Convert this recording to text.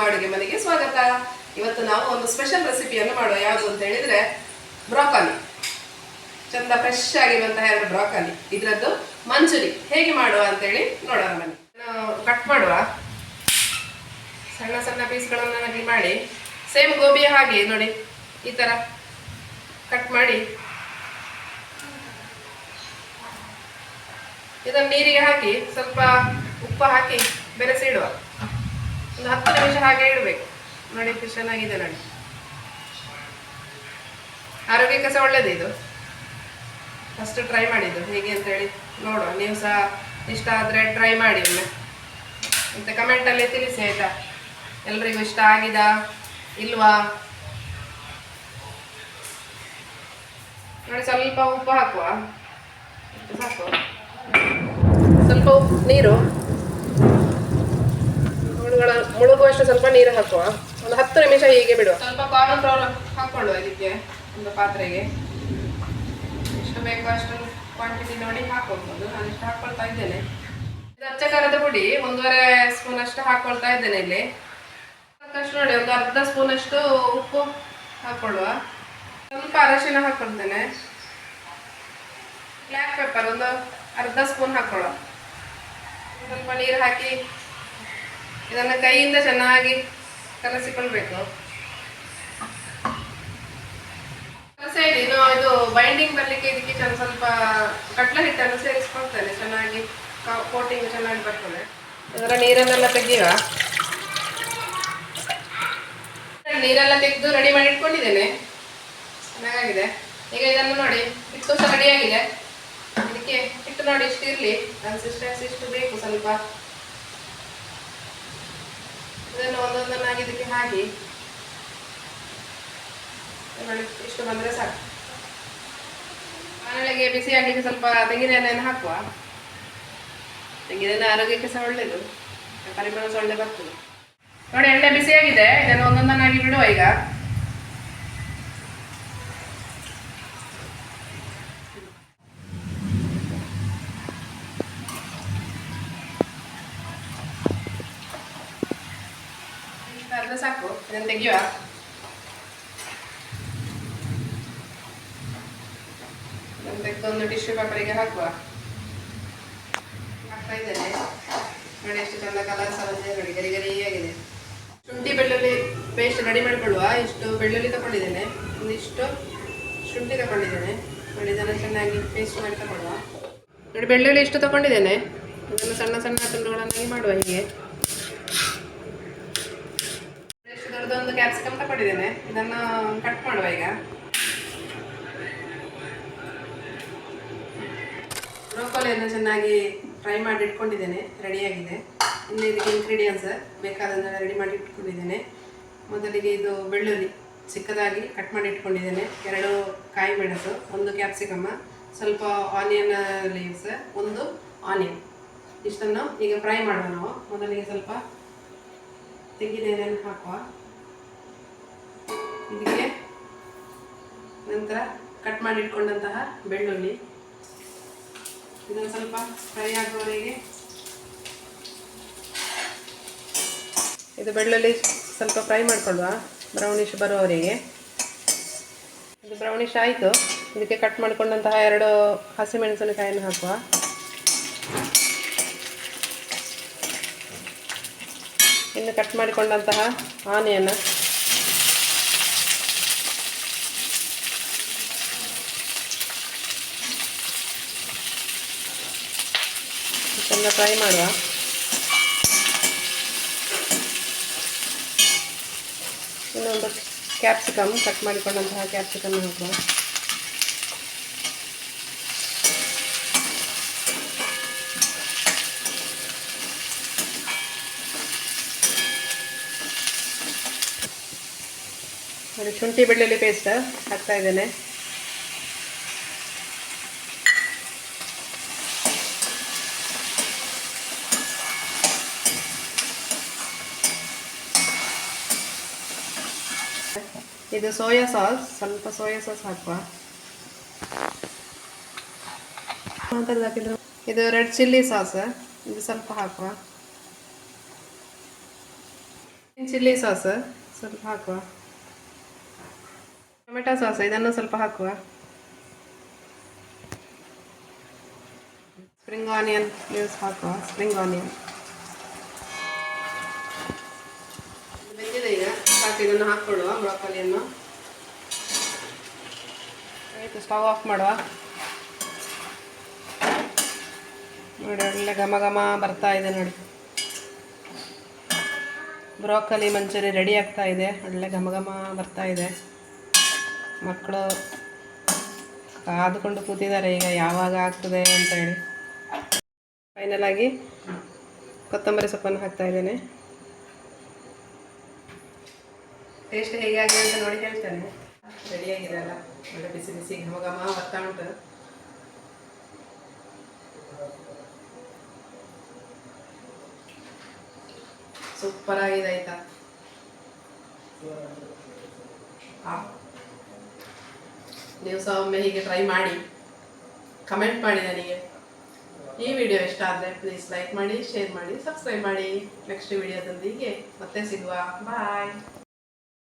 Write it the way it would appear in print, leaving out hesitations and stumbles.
ಅಡುಗೆ ಮನೆಗೆ ಸ್ವಾಗತ. ಇವತ್ತು ನಾವು ಒಂದು ಸ್ಪೆಷಲ್ ರೆಸಿಪಿಯನ್ನು ಮಾಡುವ. ಯಾವುದು ಅಂತ ಹೇಳಿದ್ರೆ ಬ್ರೋಕಾಲಿ. ಚಂದ ಫ್ರೆಶ್ ಆಗಿರುವಂತಹ 2 ಬ್ರೋಕಾಲಿ, ಇದರದ್ದು ಮಂಚೂರಿ ಹೇಗೆ ಮಾಡುವ ಅಂತೇಳಿ ನೋಡೋಣ ಬನ್ನಿ. ಕಟ್ ಮಾಡುವ. ಸಣ್ಣ ಸಣ್ಣ ಪೀಸ್ಗಳನ್ನು ಮಾಡಿ ಸೇಮ್ ಗೋಬಿ ಹಾಗೆ ನೋಡಿ ಈ ಥರ ಕಟ್ ಮಾಡಿ ಇದನ್ನು ನೀರಿಗೆ ಹಾಕಿ ಸ್ವಲ್ಪ ಉಪ್ಪು ಹಾಕಿ ಬೆರೆಸಿ ಇಡುವ. ಒಂದು 10 ನಿಮಿಷ ಹಾಗೆ ಇಡಬೇಕು. ನೋಡಿ ಫಿಶ್ ಚೆನ್ನಾಗಿದೆ ನೋಡಿ. ಆರೋಗ್ಯಕ್ಕೆ ಸಹ ಒಳ್ಳೆಯದು ಇದು. ಫಸ್ಟ್ ಟ್ರೈ ಮಾಡಿದ್ದು ಹೇಗೆ ಅಂತೇಳಿ ನೋಡುವ. ನೀವು ಸಹ ಇಷ್ಟ ಆದರೆ ಟ್ರೈ ಮಾಡಿ ಒಮ್ಮೆ, ಮತ್ತು ಕಮೆಂಟಲ್ಲಿ ತಿಳಿಸಿ ಆಯಿತಾ, ಎಲ್ರಿಗೂ ಇಷ್ಟ ಆಗಿದಾ ಇಲ್ವಾ ನೋಡಿ. ಸ್ವಲ್ಪ ಉಪ್ಪು ಹಾಕುವ, ಸಾಕು. ಸ್ವಲ್ಪ ಉಪ್ಪು ನೀರು ಮುಳುಗುವಷ್ಟು ಸ್ವಲ್ಪ ನೀರು ಹಾಕುವ. ಒಂದು 10 ನಿಮಿಷ ಹೀಗೆ ಬಿಡುವ. ಸ್ವಲ್ಪ ಕಾರ್ನ್ ಫ್ಲೋರ್ ಹಾಕ್ಕೊಳ್ಳುವ ಇದಕ್ಕೆ ಒಂದು ಪಾತ್ರೆಗೆ. ಎಷ್ಟು ಬೇಕೋ ಅಷ್ಟು ಕ್ವಾಂಟಿಟಿ ನೋಡಿ ಹಾಕೊಳ್ಬೋದು. ನಾನು ಇಷ್ಟು ಹಾಕ್ಕೊಳ್ತಾ ಇದ್ದೇನೆ. ಇದು ಅಚ್ಚ ಖಾರದ ಪುಡಿ 1.5 ಸ್ಪೂನ್ ಅಷ್ಟು ಹಾಕ್ಕೊಳ್ತಾ ಇದ್ದೇನೆ ಇಲ್ಲಿ. ಸಾಕಷ್ಟು ನೋಡಿ, ಒಂದು ಅರ್ಧ ಸ್ಪೂನ್ ಅಷ್ಟು ಉಪ್ಪು ಹಾಕ್ಕೊಳ್ಳುವ. ಸ್ವಲ್ಪ ಅರಶಿನ ಹಾಕ್ಕೊಳ್ತೇನೆ. ಬ್ಲ್ಯಾಕ್ ಪೆಪ್ಪರ್ ಒಂದು ಅರ್ಧ ಸ್ಪೂನ್ ಹಾಕ್ಕೊಳ್ಳುವ. ಸ್ವಲ್ಪ ನೀರು ಹಾಕಿ ಇದನ್ನು ಕೈಯಿಂದ ಚೆನ್ನಾಗಿ ಕಲಸಿಕೊಳ್ಬೇಕು. ಕಲಸಿ ಇದು ಬೈಂಡಿಂಗ್ ಬರಲಿಕ್ಕೆ ಇದಕ್ಕೆ ಸ್ವಲ್ಪ ಕಟ್ಲ ಹಿಟ್ಟನ್ನು ಸೇರಿಸ್ಕೊಳ್ತೇನೆ. ಚೆನ್ನಾಗಿ ಕೋಟಿಂಗ್ ಚೆನ್ನಾಗಿ ಬರ್ತದೆ. ಇದರ ನೀರನ್ನೆಲ್ಲ ತೆಗೆಯುವ. ನೀರೆಲ್ಲ ತೆಗೆದು ರೆಡಿ ಮಾಡಿ ಇಟ್ಕೊಂಡಿದ್ದೇನೆ. ಚೆನ್ನಾಗಿದೆ. ಈಗ ಇದನ್ನು ನೋಡಿ, ಹಿಟ್ಟು ಸಹ ರೆಡಿಯಾಗಿದೆ. ಇದಕ್ಕೆ ಹಿಟ್ಟು ನೋಡಿ ಇಷ್ಟು ಇರಲಿ, ಕನ್ಸಿಸ್ಟೆನ್ಸಿ ಇಷ್ಟು ಬೇಕು ಸ್ವಲ್ಪ. ಇದನ್ನು ಒಂದೊಂದನ್ನಾಗಿ ಇದಕ್ಕೆ ಹಾಕಿ ನೋಡಿ, ಇಷ್ಟು ಬಂದರೆ ಸಾಕು. ಬಾಣಲೆಗೆ ಬಿಸಿ ಆಗಲಿಕ್ಕೆ ಸ್ವಲ್ಪ ತೆಂಗಿನ ಎಣ್ಣೆಯನ್ನು ಹಾಕುವ. ತೆಂಗಿನ ಎಣ್ಣೆ ಆರೋಗ್ಯಕ್ಕೆ ಸಹ ಒಳ್ಳೆಯದು, ಪರಿಮಳ ಸಹ ಒಳ್ಳೆ ಬರ್ತದೆ ನೋಡಿ. ಎಣ್ಣೆ ಬಿಸಿಯಾಗಿದೆ, ಇದನ್ನು ಒಂದೊಂದನ್ನಾಗಿ ಬಿಡುವ. ಈಗ ಅರ್ಧ ಸಾಕು, ಇದನ್ನು ತೆಗೆಯುವ. ತೆಗೆದೊಂದು ಟಿಶ್ಯೂ ಪೇಪರಿಗೆ ಹಾಕುವ. ಹಾಕ್ತಾ ಇದ್ದೇನೆ ನೋಡಿ. ಎಷ್ಟು ಚಂದ ಕಲರ್ ಸಹ ನೋಡಿ, ಗರಿ ಗರಿಯಾಗಿದೆ. ಶುಂಠಿ ಬೆಳ್ಳುಳ್ಳಿ ಪೇಸ್ಟ್ ರೆಡಿ ಮಾಡಿಕೊಳ್ಳುವ. ಇಷ್ಟು ಬೆಳ್ಳುಳ್ಳಿ ತಗೊಂಡಿದ್ದೇನೆ, ಒಂದಿಷ್ಟು ಶುಂಠಿ ತಗೊಂಡಿದ್ದೇನೆ ನೋಡಿ. ಇದನ್ನು ಚೆನ್ನಾಗಿ ಪೇಸ್ಟ್ ಮಾಡಿ ತಗೊಳ್ಳುವ. ನೋಡಿ, ಬೆಳ್ಳುಳ್ಳಿ ಇಷ್ಟು ತಗೊಂಡಿದ್ದೇನೆ. ಇದನ್ನು ಸಣ್ಣ ಸಣ್ಣ ತುಂಡುಗಳನ್ನಾಗಿ ಮಾಡುವ. ಹೀಗೆ ಒಂದು ಕ್ಯಾಪ್ಸಿಕಮ್ ತಗೊಂಡಿದ್ದೇನೆ, ಇದನ್ನು ಕಟ್ ಮಾಡುವ. ಈಗ ಬ್ರೋಕೊಲಿಯನ್ನು ಚೆನ್ನಾಗಿ ಫ್ರೈ ಮಾಡಿ ಇಟ್ಕೊಂಡಿದ್ದೇನೆ, ರೆಡಿಯಾಗಿದೆ. ಇನ್ನು ಇದಕ್ಕೆ ಇಂಗ್ರೀಡಿಯೆಂಟ್ಸ್ ಬೇಕಾದನ್ನು ರೆಡಿ ಮಾಡಿ ಇಟ್ಕೊಂಡಿದ್ದೇನೆ. ಮೊದಲಿಗೆ ಇದು ಬೆಳ್ಳುಳ್ಳಿ ಚಿಕ್ಕದಾಗಿ ಕಟ್ ಮಾಡಿ ಇಟ್ಕೊಂಡಿದ್ದೇನೆ, 2 ಕಾಯಿ ಮೆಣಸು, 1 ಕ್ಯಾಪ್ಸಿಕಮ್, ಸ್ವಲ್ಪ ಆನಿಯನ್ ಲೀವ್ಸ್, 1 ಆನಿಯನ್. ಇಷ್ಟನ್ನು ಈಗ ಫ್ರೈ ಮಾಡುವ ನಾವು. ಮೊದಲಿಗೆ ಸ್ವಲ್ಪ ತೆಂಗಿನ ಎಣ್ಣೆಯನ್ನು ಹಾಕುವ. ಇದಕ್ಕೆ ನಂತರ ಕಟ್ ಮಾಡಿ ಇಟ್ಕೊಂಡಂತಹ ಬೆಳ್ಳುಳ್ಳಿ, ಇದನ್ನು ಸ್ವಲ್ಪ ಫ್ರೈ ಆಗುವವರೆಗೆ. ಇದು ಬೆಳ್ಳುಳ್ಳಿ ಸ್ವಲ್ಪ ಫ್ರೈ ಮಾಡಿಕೊಳ್ಳುವ, ಬ್ರೌನಿಶ್ ಬರುವವರೆಗೆ. ಇದು ಬ್ರೌನಿಶ್ ಆಯಿತು. ಇದಕ್ಕೆ ಕಟ್ ಮಾಡಿಕೊಂಡಂತಹ 2 ಹಸಿಮೆಣಸಿನಕಾಯಿಯನ್ನು ಹಾಕುವ. ಇನ್ನು ಕಟ್ ಮಾಡಿಕೊಂಡಂತಹ ಆನಿಯನ್, ಇದನ್ನು ಫ್ರೈ ಮಾಡುವ. ಇನ್ನೊಂದು ಕ್ಯಾಪ್ಸಿಕಮ್, ಕಟ್ ಮಾಡಿಕೊಂಡಂತಹ ಕ್ಯಾಪ್ಸಿಕಮ್ ಹಾಕುವ. ನೋಡಿ, ಶುಂಠಿ ಬೆಳ್ಳುಳ್ಳಿ ಪೇಸ್ಟ್ ಹಾಕ್ತಾ ಇದ್ದೇನೆ. ಇದು ಸೋಯಾ ಸಾಸ್, ಸ್ವಲ್ಪ ಸೋಯಾ ಸಾಸ್ ಹಾಕುವ. ಇದು ರೆಡ್ ಚಿಲ್ಲಿ ಸಾಸ್, ಇದು ಸ್ವಲ್ಪ ಹಾಕುವ. ಚಿಲ್ಲಿ ಸಾಸ್ ಸ್ವಲ್ಪ ಹಾಕುವ, ಟೊಮೆಟೊ ಸಾಸ್ ಇದನ್ನು ಸ್ವಲ್ಪ ಹಾಕುವ, ಸ್ಪ್ರಿಂಗ್ ಆನಿಯನ್ ಲೀವ್ಸ್ ಹಾಕುವ, ಸ್ಪ್ರಿಂಗ್ ಆನಿಯನ್ ಬೆಂದಿದೆ ಈಗ. ಸಾಕು, ಇದನ್ನು ಹಾಕ್ಕೊಳ್ಳುವ ಬ್ರೋಕೊಲಿಯನ್ನು. ಆಯಿತು, ಸ್ಟವ್ ಆಫ್ ಮಾಡುವ. ನೋಡಿ ಒಳ್ಳೆ ಘಮ ಘಮ ಬರ್ತಾ ಇದೆ ನೋಡಿ. ಬ್ರೋಕೊಲಿ ಮಂಚೂರಿ ರೆಡಿ ಆಗ್ತಾ ಇದೆ. ಒಳ್ಳೆ ಘಮ ಘಮ ಬರ್ತಾ ಇದೆ. ಮಕ್ಕಳು ಕಾದುಕೊಂಡು ಕೂತಿದ್ದಾರೆ ಈಗ ಯಾವಾಗ ಆಗ್ತದೆ ಅಂತ ಹೇಳಿ. ಫೈನಲ್ ಆಗಿ ಕೊತ್ತಂಬರಿ ಸೊಪ್ಪನ್ನು ಹಾಕ್ತಾ ಇದ್ದೇನೆ. ಟೇಸ್ಟ್ ಹೇಗಾಗಿದೆ ಅಂತ ನೋಡಿ ಹೇಳ್ತೇನೆ. ರೆಡಿಯಾಗಿದೆ ಅಲ್ಲ, ಒಳ್ಳೆ ಬಿಸಿ ಬಿಸಿ ಘಮ ಘಮ ಬರ್ತಾ ಉಂಟು. ಸೂಪರ್ ಆಗಿದೆ ಆಯ್ತಾ. ನೀವು ಸಹ ಒಮ್ಮೆ ಹೀಗೆ ಟ್ರೈ ಮಾಡಿ, ಕಮೆಂಟ್ ಮಾಡಿ ನನಗೆ. ಈ ವಿಡಿಯೋ ಇಷ್ಟ ಆದರೆ ಪ್ಲೀಸ್ ಲೈಕ್ ಮಾಡಿ, ಶೇರ್ ಮಾಡಿ, ಸಬ್ಸ್ಕ್ರೈಬ್ ಮಾಡಿ. ನೆಕ್ಸ್ಟ್ ವಿಡಿಯೋದೊಂದಿಗೆ ಮತ್ತೆ ಸಿಗುವ. ಬಾಯ್.